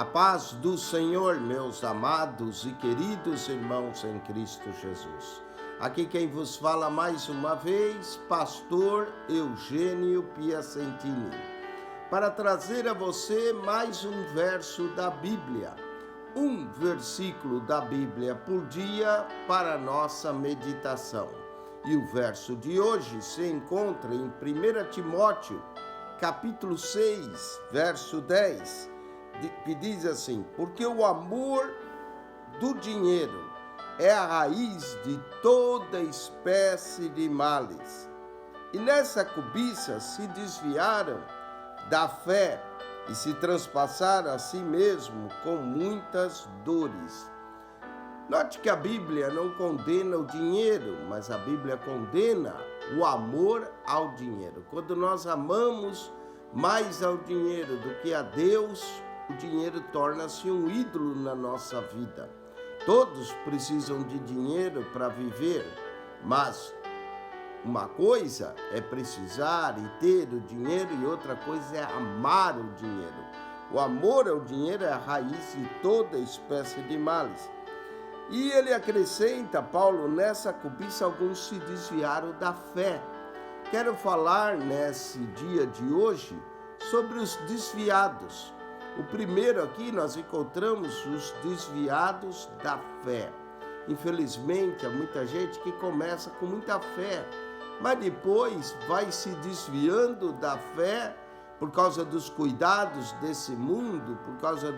A paz do Senhor, meus amados e queridos irmãos em Cristo Jesus. Aqui quem vos fala mais uma vez, pastor Eugênio Piacentini, para trazer a você mais um verso da Bíblia, um versículo da Bíblia por dia para nossa meditação. E o verso de hoje se encontra em 1 Timóteo, capítulo 6, verso 10, que diz assim: porque o amor do dinheiro é a raiz de toda espécie de males. E nessa cobiça se desviaram da fé e se transpassaram a si mesmo com muitas dores. Note que a Bíblia não condena o dinheiro, mas a Bíblia condena o amor ao dinheiro. Quando nós amamos mais ao dinheiro do que a Deus, o dinheiro torna-se um ídolo na nossa vida. Todos precisam de dinheiro para viver, mas uma coisa é precisar e ter o dinheiro e outra coisa é amar o dinheiro. O amor ao dinheiro é a raiz de toda espécie de males. E ele acrescenta, Paulo, nessa cobiça alguns se desviaram da fé. Quero falar nesse dia de hoje sobre os desviados. O primeiro aqui nós encontramos os desviados da fé. Infelizmente, há muita gente que começa com muita fé, mas depois vai se desviando da fé por causa dos cuidados desse mundo, por causa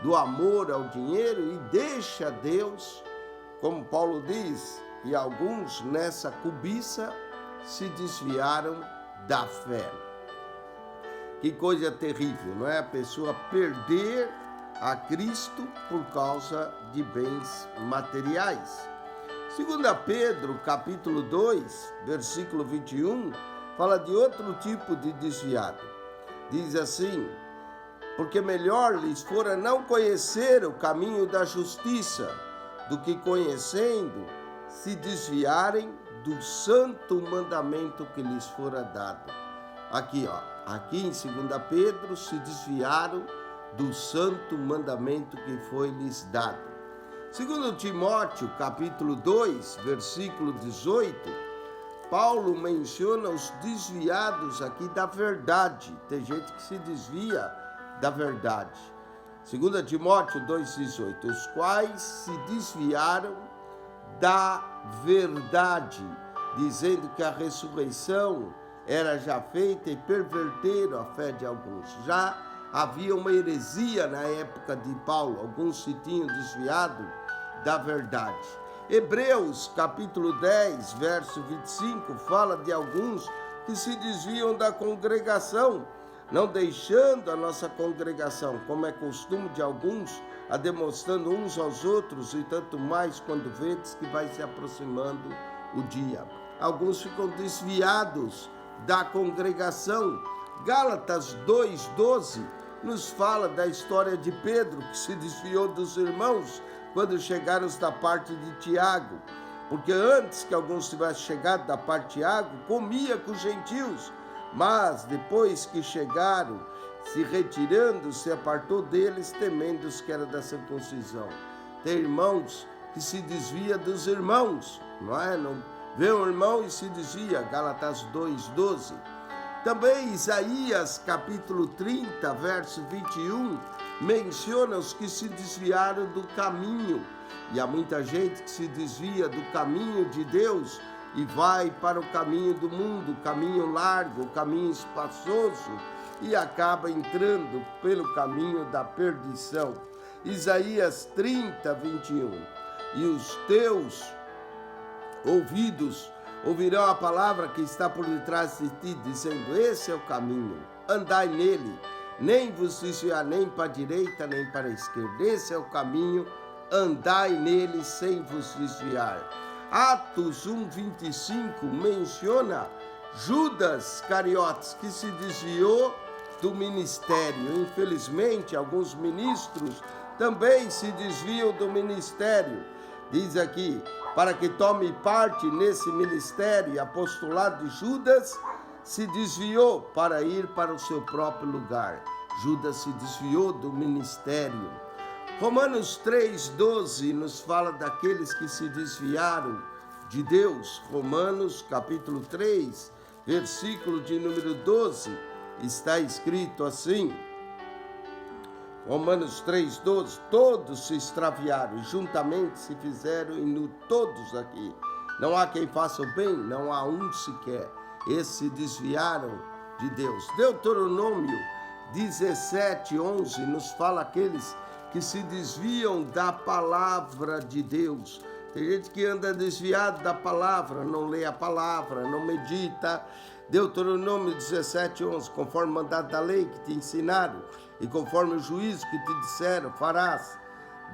do amor ao dinheiro e deixa Deus, como Paulo diz, e alguns nessa cobiça se desviaram da fé. Que coisa terrível, não é? A pessoa perder a Cristo por causa de bens materiais. 2 Pedro, capítulo 2, versículo 21, fala de outro tipo de desviado. Diz assim: porque melhor lhes fora não conhecer o caminho da justiça, do que conhecendo, se desviarem do santo mandamento que lhes fora dado. Aqui em 2 Pedro, se desviaram do santo mandamento que foi lhes dado. 2 Timóteo, capítulo 2, versículo 18, Paulo menciona os desviados aqui da verdade. Tem gente que se desvia da verdade. 2 Timóteo 2,18, os quais se desviaram da verdade, dizendo que a ressurreição era já feita e perverteram a fé de alguns. Já havia uma heresia na época de Paulo, alguns se tinham desviado da verdade. Hebreus capítulo 10, verso 25, fala de alguns que se desviam da congregação, não deixando a nossa congregação, como é costume de alguns, a demonstrando uns aos outros, e tanto mais quando vedes que vai se aproximando o dia. Alguns ficam desviados da congregação. Gálatas 2,12 nos fala da história de Pedro, que se desviou dos irmãos quando chegaram da parte de Tiago, porque antes que alguns tivessem chegado da parte de Tiago, comia com os gentios, mas depois que chegaram, se retirando, se apartou deles, temendo os que era da circuncisão. Tem irmãos que se desvia dos irmãos, não é? Não vê um irmão e se desvia, Gálatas 2,12. Também Isaías capítulo 30, verso 21, menciona os que se desviaram do caminho. E há muita gente que se desvia do caminho de Deus e vai para o caminho do mundo, o caminho largo, o caminho espaçoso, e acaba entrando pelo caminho da perdição. Isaías 30, 21. E os teus ouvidos ouvirão a palavra que está por detrás de ti, dizendo: esse é o caminho, andai nele, nem vos desviar nem para a direita nem para a esquerda. Esse é o caminho, andai nele sem vos desviar. Atos 1:25 menciona Judas Cariotes, que se desviou do ministério. Infelizmente, alguns ministros também se desviam do ministério. Diz aqui: para que tome parte nesse ministério e apostolado de Judas, se desviou para ir para o seu próprio lugar. Judas se desviou do ministério. Romanos 3,12 nos fala daqueles que se desviaram de Deus. Romanos capítulo 3, versículo de número 12, está escrito assim, Romanos 3,12, todos se extraviaram e juntamente se fizeram todos aqui. Não há quem faça o bem, não há um sequer. Esses se desviaram de Deus. Deuteronômio 17:11 nos fala aqueles que se desviam da palavra de Deus. Tem gente que anda desviado da palavra, não lê a palavra, não medita. Deuteronômio 17:11, conforme o mandado da lei que te ensinaram, e conforme o juízo que te disseram, farás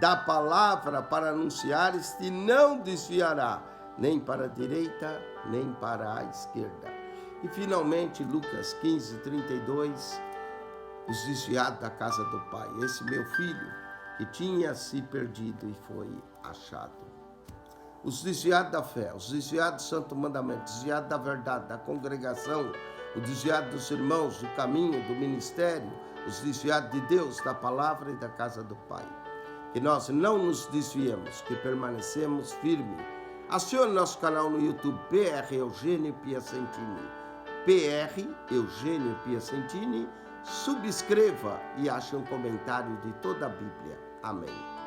da palavra para anunciares, e não desviará, nem para a direita, nem para a esquerda. E finalmente, Lucas 15:32, os desviados da casa do pai. Esse meu filho que tinha se perdido e foi achado. Os desviados da fé, os desviados do santo mandamento, os desviados da verdade, da congregação, os desviados dos irmãos, do caminho, do ministério, os desviados de Deus, da palavra e da casa do Pai. Que nós não nos desviemos, que permanecemos firmes. Acione nosso canal no YouTube, PR Eugênio Piacentini. PR Eugênio Piacentini. Subscreva e ache um comentário de toda a Bíblia. Amém.